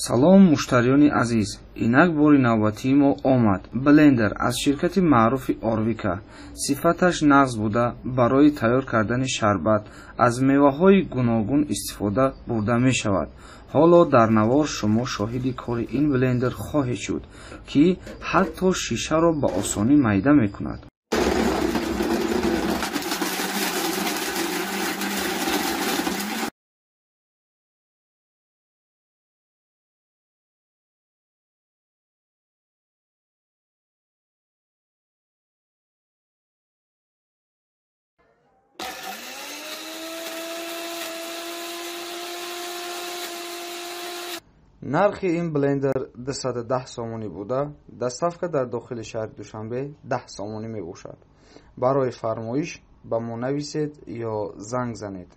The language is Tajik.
салом муштариёни азиз, инак бори навбатии мо омад. Блендер аз ширкати маъруфи Орвика. Сифаташ нағз буда барои тайёр кардани шарбат аз меваҳои гуногун истифода бурда мешавад. ҳоло дар навор шумо шоҳиди кори ин блендер хоҳед шуд, ки ҳатто шишаро ба осонӣ майда мекунад. нархи ин блендер 210 сомонӣ буда, доставка дар дохили шаҳри Душанбе 10 сомонӣ мебошад. Барои фармоиш ба мо нависед ё занг занед.